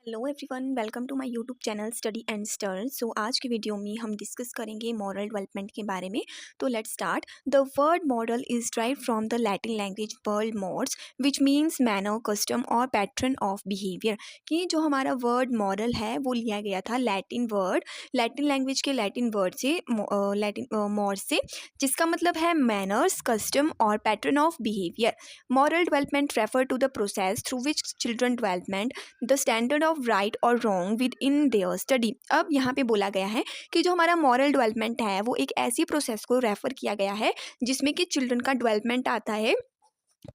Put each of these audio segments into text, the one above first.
Hello everyone, welcome to my YouTube channel study and stern. So आज की video में हम डिस्कस करेंगे मॉरल डेवलपमेंट के बारे में। तो let's start. The word moral is drive from the Latin language word mods which means manner, custom और पैटर्न ऑफ बिहेवियर। कि जो हमारा वर्ड मॉरल है वो लिया गया था लैटिन लैंग्वेज के लैटिन वर्ड से, लैटिन मॉड से, जिसका मतलब है मैनर्स, कस्टम और pattern of behaviour. Moral development refer to the process through which children development the standard of right और wrong within their study. अब यहाँ पे बोला गया है कि जो हमारा मॉरल डेवलपमेंट है वो एक ऐसी प्रोसेस को रेफर किया गया है जिसमें कि चिल्ड्रन का डेवलपमेंट आता है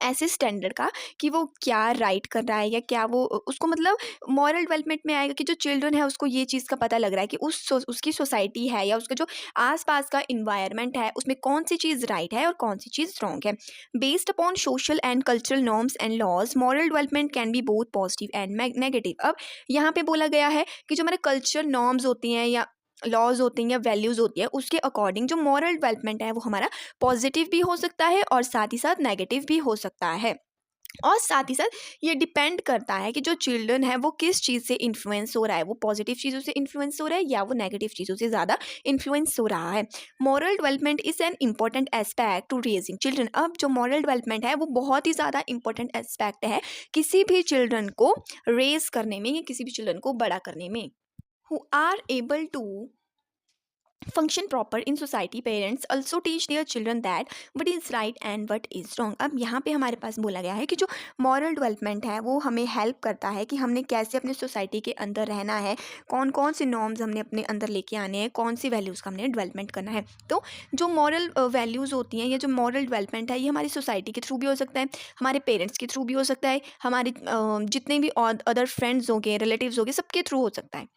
ऐसे स्टैंडर्ड का कि वो क्या राइट कर रहा है या क्या वो उसको मतलब मॉरल डेवलपमेंट में आएगा कि जो चिल्ड्रन है उसको ये चीज़ का पता लग रहा है कि उसकी सोसाइटी है या उसका जो आसपास का इन्वायरमेंट है उसमें कौन सी चीज़ राइट है और कौन सी चीज़ रॉन्ग है। Based upon social and cultural norms and laws, moral development can be both positive and negative. अब यहाँ पे बोला गया है कि जो हमारे कल्चरल नॉर्म्स होती हैं या लॉज होती हैं या वैल्यूज़ होती है उसके अकॉर्डिंग जो मॉरल डेवलपमेंट है वो हमारा पॉजिटिव भी हो सकता है और साथ ही साथ नेगेटिव भी हो सकता है। और साथ ही साथ ये डिपेंड करता है कि जो चिल्ड्रन है वो किस चीज़ से इन्फ्लुएंस हो रहा है, वो पॉजिटिव चीज़ों से इन्फ्लुएंस हो रहा है या वो नेगेटिव चीज़ों से ज़्यादा इन्फ्लुएंस हो रहा है। Moral development is an important aspect to raising children. अब जो मॉरल डेवलपमेंट है वो बहुत ही ज़्यादा इंपॉर्टेंट एस्पेक्ट है किसी भी चिल्ड्रन को रेज करने में या किसी भी चिल्ड्रन को बड़ा करने में। Who are able to function proper in society, parents also teach their children that what is right and what is wrong। अब यहाँ पे हमारे पास बोला गया है कि जो मॉरल डेवलपमेंट है वो हमें हेल्प करता है कि हमने कैसे अपने सोसाइटी के अंदर रहना है, कौन कौन से नॉर्म्स हमने अपने अंदर लेके आने हैं, कौन सी वैल्यूज़ का हमने डेवलपमेंट करना है। तो जो मॉरल वैल्यूज़ होती हैं या जो मॉरल डेवलपमेंट है ये हमारी सोसाइटी के थ्रू भी हो सकता है, हमारे पेरेंट्स के थ्रू भी हो सकता है, हमारे जितने भी अदर फ्रेंड्स होंगे, रिलेटिव्स होंगे, सबके थ्रू हो सकता है।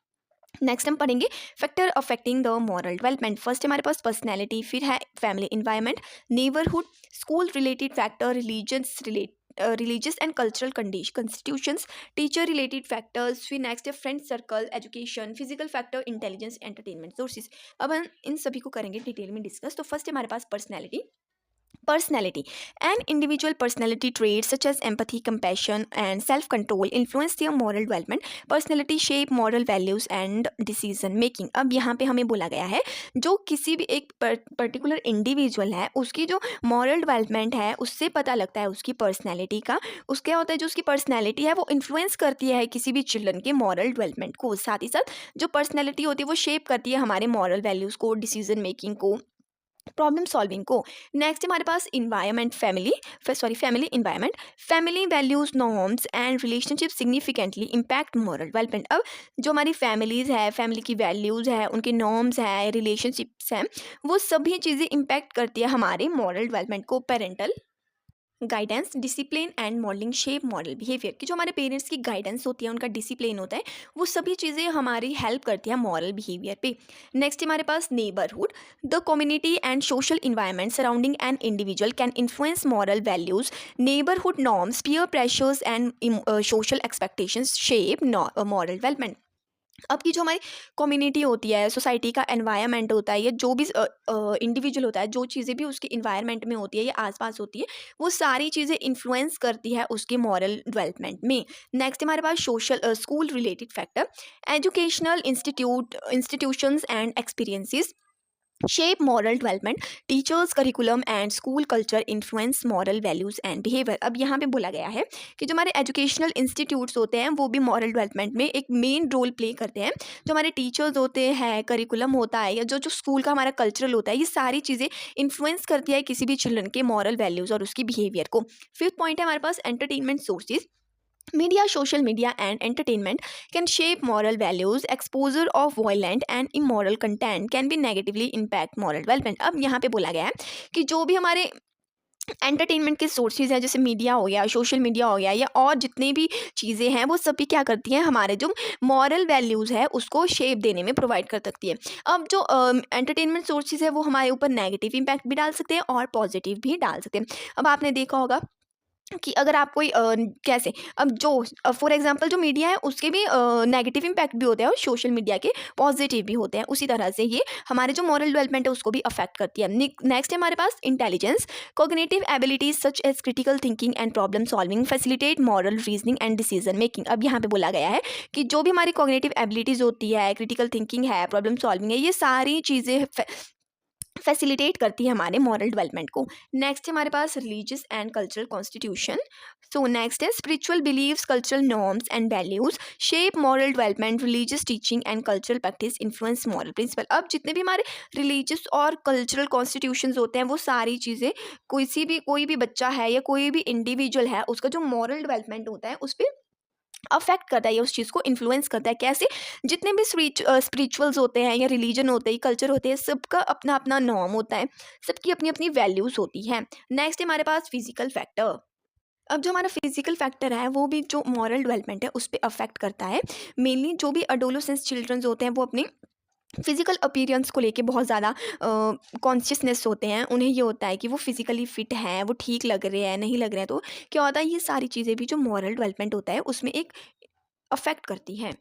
नेक्स्ट हम पढ़ेंगे factor affecting the moral development. First हमारे पास पर्सनैलिटी, फिर है family environment, neighbourhood, school related factor, religious and cultural constitutions, teacher related factors, फिर नेक्स्ट है friend circle, education, physical factor, intelligence, entertainment sources. अब हम इन सभी को करेंगे डिटेल में डिस्कस। तो फर्स्ट हमारे पास personality. Personality. An individual personality traits such as empathy, compassion, and self-control influence their moral development. Personality shape moral values and decision making. अब यहाँ पे हमें बोला गया है जो किसी भी एक पर्टिकुलर इंडिविजुअल है उसकी जो मॉरल डेवलपमेंट है उससे पता लगता है उसकी पर्सनैलिटी का। उसके होता है जो उसकी पर्सनैलिटी है वो इन्फ्लुएंस करती है किसी भी चिल्ड्रन के मॉरल डेवलपमेंट को। साथ ही साथ जो पर्सनैलिटी होती है वो शेप करती है हमारे मॉरल वैल्यूज़ को, डिसीजन मेकिंग को, प्रॉब्लम सॉल्विंग को। नेक्स्ट हमारे पास environment, family environment. Family values, norms and relationship significantly impact moral development. अब जो हमारी फैमिलीज़ है, फैमिली की वैल्यूज़ है, उनके नॉर्म्स है, रिलेशनशिप्स हैं, वो सभी चीज़ें इम्पैक्ट करती है हमारे मॉरल डेवलपमेंट को। Parental guidance, discipline and modelling shape model behaviour. कि जो हमारे पेरेंट्स की गाइडेंस होती है, उनका डिसिप्लिन होता है, वो सभी चीज़ें हमारी हेल्प करती हैं मॉरल बिहेवियर पे। नेक्स्ट हमारे पास neighbourhood. The community and social environment surrounding an individual can influence moral values. Neighbourhood norms, peer pressures and social expectations shape moral development. अब की जो हमारी कम्युनिटी होती है, सोसाइटी का एनवायरनमेंट होता है या जो भी इंडिविजुअल होता है, जो चीज़ें भी उसके इन्वायरमेंट में होती है या आसपास होती है, वो सारी चीज़ें इन्फ्लुएंस करती है उसके मॉरल डेवलपमेंट में। नेक्स्ट हमारे पास social school related factor. Educational institutions and experiences shape moral development. Teachers, curriculum and school culture influence moral values and behaviour. अब यहाँ पे बोला गया है कि जो हमारे एजुकेशनल इंस्टीट्यूट्स होते हैं वो भी मॉरल डेवलपमेंट में एक मेन रोल प्ले करते हैं। जो हमारे टीचर्स होते हैं, करिकुलम होता है या जो जो स्कूल का हमारा कल्चरल होता है, ये सारी चीज़ें इन्फ्लुएंस करती है किसी भी चिल्ड्रन के मॉरल वैल्यूज़ और उसकी बिहेवियर को। फिफ्थ पॉइंट है हमारे पास entertainment sources. Media, social media, and entertainment can shape moral values. Exposure of violent and immoral content can be negatively impact moral development। अब यहाँ पे बोला गया है कि जो भी हमारे एंटरटेनमेंट के सोर्सेज हैं, जैसे मीडिया हो गया, सोशल मीडिया हो गया या और जितनी भी चीज़ें हैं, वो सभी क्या करती हैं, हमारे जो मॉरल वैल्यूज़ है उसको शेप देने में प्रोवाइड कर सकती है। अब जो एंटरटेनमेंट सोर्सेज है वो हमारे ऊपर नेगेटिव इम्पैक्ट भी डाल सकते हैं और पॉजिटिव भी डाल सकते हैं। अब आपने देखा होगा कि अगर आप कोई कैसे अब जो फॉर एग्जांपल जो मीडिया है उसके भी नेगेटिव इम्पैक्ट भी होते हैं और सोशल मीडिया के पॉजिटिव भी होते हैं, उसी तरह से ये हमारे जो मॉरल डेवलपमेंट है उसको भी अफेक्ट करती है। नेक्स्ट है हमारे पास intelligence. Cognitive abilities such as critical thinking and problem solving facilitate moral reasoning and decision making. अब यहाँ पे बोला गया है कि जो भी हमारी कॉग्निटिव एबिलिटीज होती है, क्रिटिकल थिंकिंग है, प्रॉब्लम सॉल्विंग है, ये सारी चीज़ें फैसिलिटेट करती है हमारे मॉरल डेवलपमेंट को। नेक्स्ट है हमारे पास religious and cultural constitution. So next है spiritual beliefs, cultural norms and values shape moral development, religious teaching and cultural practice influence moral principle. अब जितने भी हमारे रिलीजियस और कल्चरल कॉन्स्टिट्यूशंस होते हैं वो सारी चीज़ें कोई भी बच्चा है या कोई भी इंडिविजुअल है उसका जो मॉरल डेवलपमेंट होता है उस पर अफेक्ट करता है या उस चीज़ को इन्फ्लुएंस करता है। कैसे? जितने भी स्पिरिचुअल्स होते हैं या रिलीजन होते हैं, कल्चर होते हैं, सबका अपना अपना नॉर्म होता है, सबकी अपनी अपनी वैल्यूज़ होती हैं। नेक्स्ट है हमारे पास फिजिकल फैक्टर। अब जो हमारा फिजिकल फैक्टर है वो भी जो मॉरल डेवलपमेंट है उस पर अफेक्ट करता है। मेनली जो भी अडोलोसेंस चिल्ड्रंस होते हैं वो अपनी फिजिकल अपीयरेंस को लेके बहुत ज़्यादा कॉन्शियसनेस होते हैं। उन्हें ये होता है कि वो फिजिकली फिट हैं, वो ठीक लग रहे हैं, नहीं लग रहे हैं। तो क्या होता है, ये सारी चीज़ें भी जो मॉरल डेवलपमेंट होता है उसमें एक अफेक्ट करती हैं।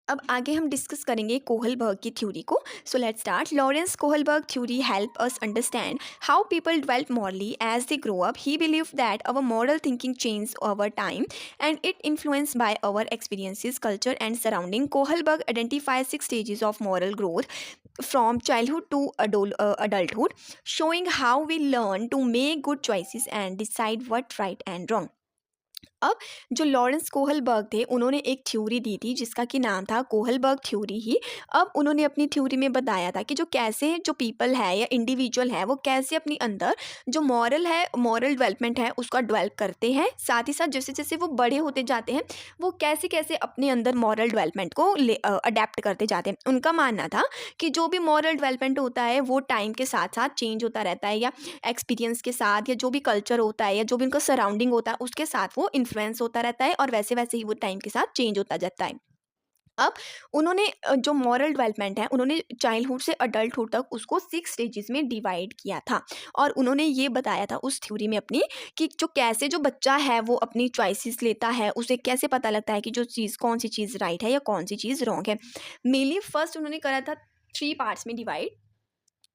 अब आगे हम डिस्कस करेंगे कोहलबर्ग की थ्योरी को। So let's start. Lawrence Kohlberg theory help us understand how people develop morally as they grow up. He believe that our moral thinking change over time and it influence by our experiences, culture and surrounding. Kohlberg identifies 6 stages of moral growth from childhood to adulthood, showing how we learn to make good choices and decide what right and wrong. अब जो Lawrence Kohlberg थे उन्होंने एक theory दी थी जिसका कि नाम था कोहलबर्ग थ्योरी ही। अब उन्होंने अपनी थ्योरी में बताया था कि जो कैसे जो पीपल है या इंडिविजुअल है वो कैसे अपने अंदर जो मॉरल है, मॉरल डेवलपमेंट है उसका डेवलप करते हैं। साथ ही साथ जैसे जैसे वो बड़े होते जाते हैं वो कैसे कैसे अपने अंदर मॉरल डेवलपमेंट को अडेप्ट करते जाते हैं। उनका मानना था कि जो भी मॉरल डेवलपमेंट होता है वो टाइम के साथ साथ चेंज होता रहता है, या एक्सपीरियंस के साथ, या जो भी कल्चर होता है या जो भी उनका सराउंडिंग होता है उसके साथ वो इन्फ्लुएंस होता रहता है, और वैसे वैसे ही वो टाइम के साथ चेंज होता जाता है। अब उन्होंने जो मॉरल डेवलपमेंट है उन्होंने चाइल्डहुड से अडल्टहुड तक उसको 6 स्टेजेस में डिवाइड किया था। और उन्होंने ये बताया था उस थ्योरी में अपनी कि जो कैसे जो बच्चा है वो अपनी चॉइसेस लेता है, उसे कैसे पता लगता है कि जो चीज़ कौन सी चीज़ राइट है या कौन सी चीज़ रॉन्ग है। मेनली फर्स्ट उन्होंने करा था 3 पार्ट्स में डिवाइड,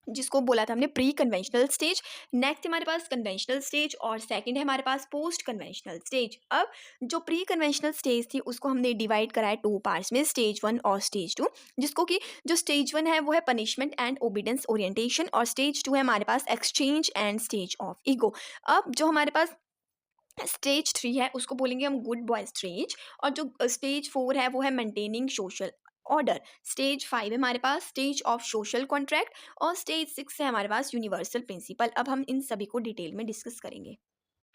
जिसको बोला था हमने प्री कन्वेंशनल स्टेज। नेक्स्ट हमारे पास कन्वेंशनल स्टेज, और सेकंड है हमारे पास पोस्ट कन्वेंशनल स्टेज। अब जो प्री कन्वेंशनल स्टेज थी उसको हमने डिवाइड करा है 2 पार्ट्स में, स्टेज 1 और स्टेज 2। जिसको कि जो स्टेज 1 है वो है पनिशमेंट एंड ओबीडियंस ओरिएंटेशन, और स्टेज 2 है हमारे पास exchange and stage of ego. अब जो हमारे पास स्टेज 3 है उसको बोलेंगे हम गुड बॉय स्टेज, और जो स्टेज 4 है वो है मेंटेनिंग सोशल ऑर्डर। स्टेज 5 है हमारे पास स्टेज ऑफ सोशल कॉन्ट्रैक्ट, और स्टेज 6 है हमारे पास यूनिवर्सल प्रिंसिपल। अब हम इन सभी को डिटेल में डिस्कस करेंगे।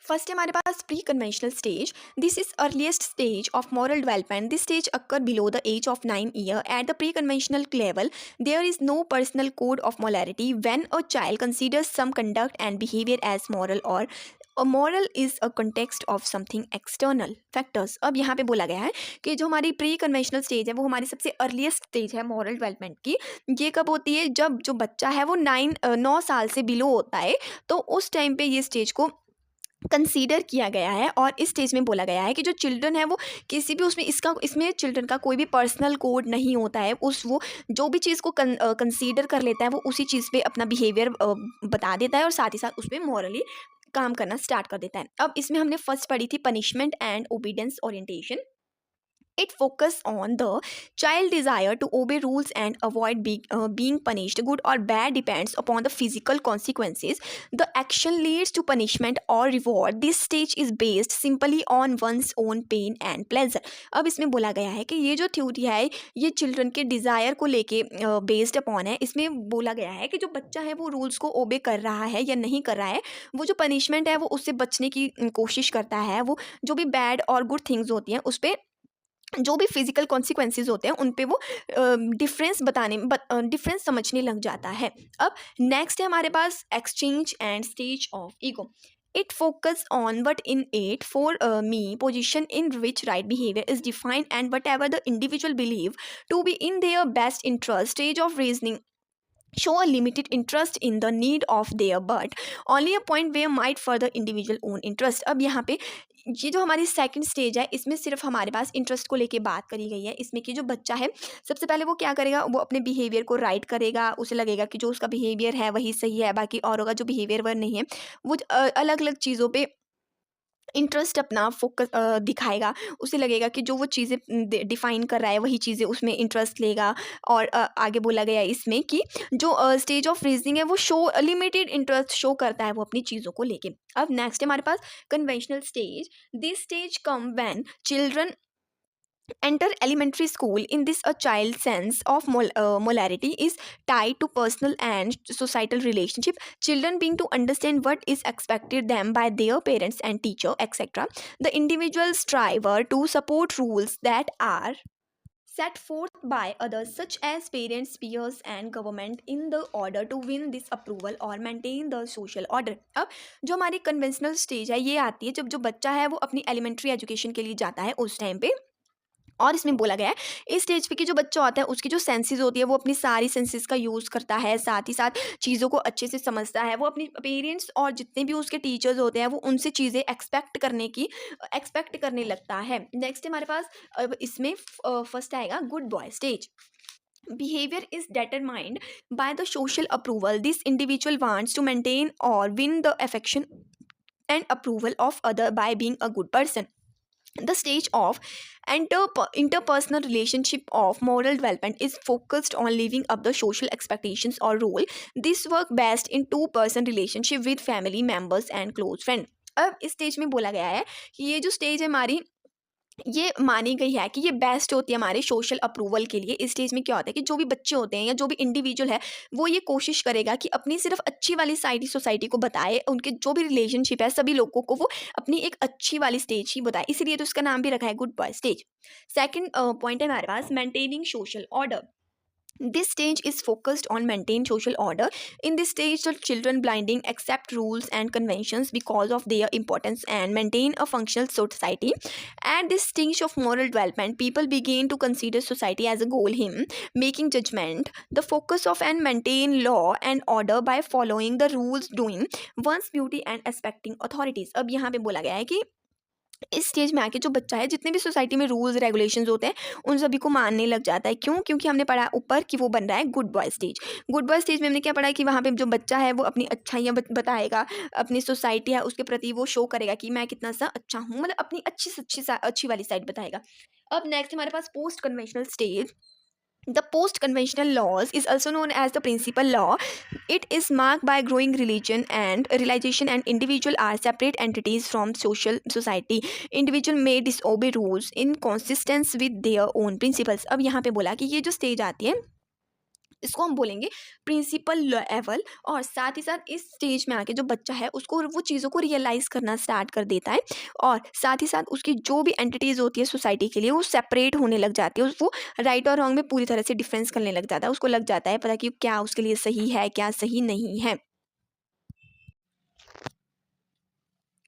फर्स्ट है हमारे पास pre conventional stage. This is earliest stage of moral development. This stage occur below the age of 9 year. At the pre conventional level there is no personal code of morality when a child considers some conduct and behaviour as moral, और a moral is a context of something external factors. अब यहाँ पे बोला गया है कि जो हमारी प्री कन्वेंशनल स्टेज है वो हमारी सबसे अर्लीस्ट स्टेज है मॉरल डेवलपमेंट की। ये कब होती है? जब जो बच्चा है वो 9 साल से बिलो होता है, तो उस टाइम पे ये स्टेज को कंसीडर किया गया है। और इस स्टेज में बोला गया है कि जो चिल्ड्रन है वो किसी भी उसमें इसमें चिल्ड्रन का कोई भी पर्सनल कोड नहीं होता है। वो जो भी चीज़ को कंसीडर कर लेता है वो उसी चीज़ पे अपना बिहेवियर बता देता है, और साथ ही साथ उस पर मॉरली काम करना स्टार्ट कर देता है। अब इसमें हमने फर्स्ट पढ़ी थी punishment and obedience orientation. It focuses on the child desire to obey rules and avoid being punished. Good or bad depends upon the physical consequences. The action leads to punishment or reward. This stage is based simply on one's own pain and pleasure. अब इसमें बोला गया है कि ये जो theory है ये चिल्ड्रन के डिज़ायर को लेके बेस्ड अपॉन है। इसमें बोला गया है कि जो बच्चा है वो रूल्स को ओबे कर रहा है या नहीं कर रहा है, वो जो पनिशमेंट है वो उससे बचने की कोशिश करता है, वो जो भी बैड और गुड थिंग्स होती हैं उस पर जो भी फिजिकल कॉन्सिक्वेंसेज होते हैं उन पे वो डिफरेंस समझने लग जाता है। अब नेक्स्ट है हमारे पास exchange and stage of ego. It focus on what in it for me position in which right behaviour is defined and whatever the individual believe to be in their best interest. Stage of reasoning show a limited interest in the need of their but only a point where might further individual own interest। अब यहाँ पे ये जो हमारी second stage है इसमें सिर्फ हमारे पास इंटरेस्ट को लेके बात करी गई है। इसमें कि जो बच्चा है सबसे पहले वो क्या करेगा, वो अपने बिहेवियर को राइट करेगा, उसे लगेगा कि जो उसका बिहेवियर है वही सही है, बाकी औरों का जो बिहेवियर वह नहीं है। वो अलग अलग चीज़ों पे इंटरेस्ट अपना फोकस दिखाएगा। उसे लगेगा कि जो वो चीज़ें डिफाइन कर रहा है वही चीज़ें उसमें इंटरेस्ट लेगा। और आगे बोला गया है इसमें कि जो स्टेज ऑफ रीजनिंग है वो शो लिमिटेड इंटरेस्ट शो करता है वो अपनी चीज़ों को लेके। अब नेक्स्ट है हमारे पास conventional stage. This stage come when children enter elementary school. In this a child's sense of molarity is tied to personal and societal relationship, children being to understand what is expected them by their parents and teacher, etc. The individual strive to support rules that are set forth by others such as parents, peers and government in the order to win this approval or maintain the social order। अब जो हमारी conventional stage है ये आती है जब जो बच्चा है वो अपनी एलिमेंट्री एजुकेशन के लिए जाता है उस टाइम पे। और इसमें बोला गया है इस स्टेज पे कि जो बच्चा होता है उसकी जो सेंसेस होती है वो अपनी सारी सेंसेस का यूज़ करता है, साथ ही साथ चीज़ों को अच्छे से समझता है। वो अपने पेरेंट्स और जितने भी उसके टीचर्स होते हैं वो उनसे चीज़ें एक्सपेक्ट करने लगता है। नेक्स्ट हमारे पास अब इसमें फर्स्ट आएगा good boy stage. Behavior is determined by the social approval. This individual wants to maintain or win the affection and approval of other by being a good person। The stage of interpersonal relationship of moral development is focused on living up the social expectations or role. This work best in two-person relationship with family members and close friend। अब इस stage में बोला गया है कि ये जो stage है हमारी ये मानी गई है कि ये बेस्ट होती है हमारे सोशल अप्रूवल के लिए। इस स्टेज में क्या होता है कि जो भी बच्चे होते हैं या जो भी इंडिविजुअल है वो ये कोशिश करेगा कि अपनी सिर्फ अच्छी वाली साइड ही सोसाइटी को बताए, उनके जो भी रिलेशनशिप है सभी लोगों को वो अपनी एक अच्छी वाली स्टेज ही बताए, इसलिए तो इसका नाम भी रखा है good boy stage. Second point है हमारे पास maintaining social order. This stage is focused on maintain social order. In this stage, the children blinding accept rules and conventions because of their importance and maintain a functional society. At this stage of moral development, people begin to consider society as a goal him, making judgment the focus of and maintain law and order by following the rules, doing one's duty and respecting authorities। अब यहाँ पे बोला गया है कि इस stage में आके जो बच्चा है जितने भी सोसाइटी में रूल्स रेगुलेशंस होते हैं उन सभी को मानने लग जाता है। क्यों? क्योंकि हमने पढ़ा ऊपर कि वो बन रहा है good boy stage. Good boy stage में हमने क्या पढ़ा है कि वहाँ पे जो बच्चा है वो अपनी अच्छाइयाँ बताएगा, अपनी सोसाइटी है उसके प्रति वो शो करेगा कि मैं कितना सा अच्छा हूँ, मतलब अपनी अच्छी वाली साइड बताएगा। अब नेक्स्ट हमारे पास post conventional stage. The post-conventional laws is also known as the principal law. It is marked by growing religion and realization and individual are separate entities from social society. Individual may disobey rules in consistence with their own principles। अब यहाँ पे बोला कि ये जो stage आती है इसको हम बोलेंगे प्रिंसिपल लेवल। और साथ ही साथ इस स्टेज में आके जो बच्चा है उसको वो चीज़ों को रियलाइज़ करना स्टार्ट कर देता है और साथ ही साथ उसकी जो भी एंटिटीज़ होती है सोसाइटी के लिए वो सेपरेट होने लग जाती है। वो राइट और रॉन्ग में पूरी तरह से डिफरेंस करने लग जाता है। उसको लग जाता है पता कि क्या उसके लिए सही है क्या सही नहीं है।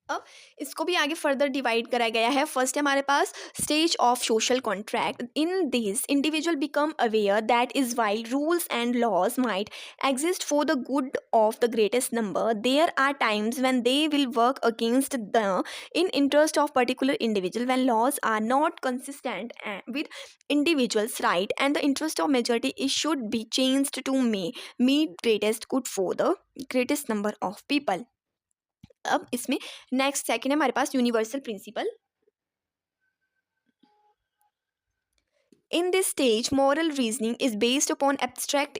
अब इसको भी आगे फर्दर डिवाइड करा गया है। फर्स्ट है हमारे पास stage of social contract. In this individual become aware that is while rules and laws might exist for the good of the greatest number, there are times when they will work against the in interest of particular individual, when laws are not consistent with individuals right and the interest of majority it should be changed to meet greatest good for the greatest number of people। अब इसमें next second है हमारे पास universal principle. In this stage, moral reasoning is based upon abstract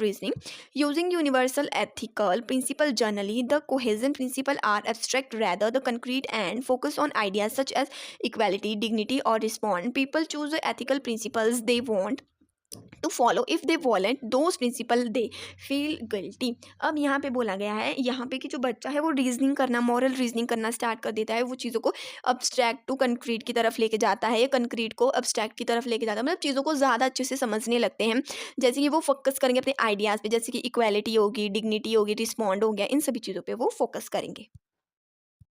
reasoning. Using universal ethical principle generally, the cohesion principle are abstract rather the concrete and focus on ideas such as equality, dignity or respond. People choose the ethical principles they want to follow. If they violate those principle they feel guilty। अब यहाँ पे बोला गया है यहाँ पे कि जो बच्चा है वो रीजनिंग करना मॉरल रीजनिंग करना स्टार्ट कर देता है। वो चीज़ों को अब्स्ट्रैक्ट टू कंक्रीट की तरफ लेके जाता है या कंक्रीट को अब्स्ट्रैक्ट की तरफ लेके जाता है, मतलब चीज़ों को ज़्यादा अच्छे से समझने लगते हैं। जैसे कि वो फोकस करेंगे अपने आइडियाज़ पे, जैसे कि इक्वालिटी होगी, डिग्निटी होगी, रिस्पॉन्ड हो गया, इन सभी चीज़ों पर वो फोकस करेंगे।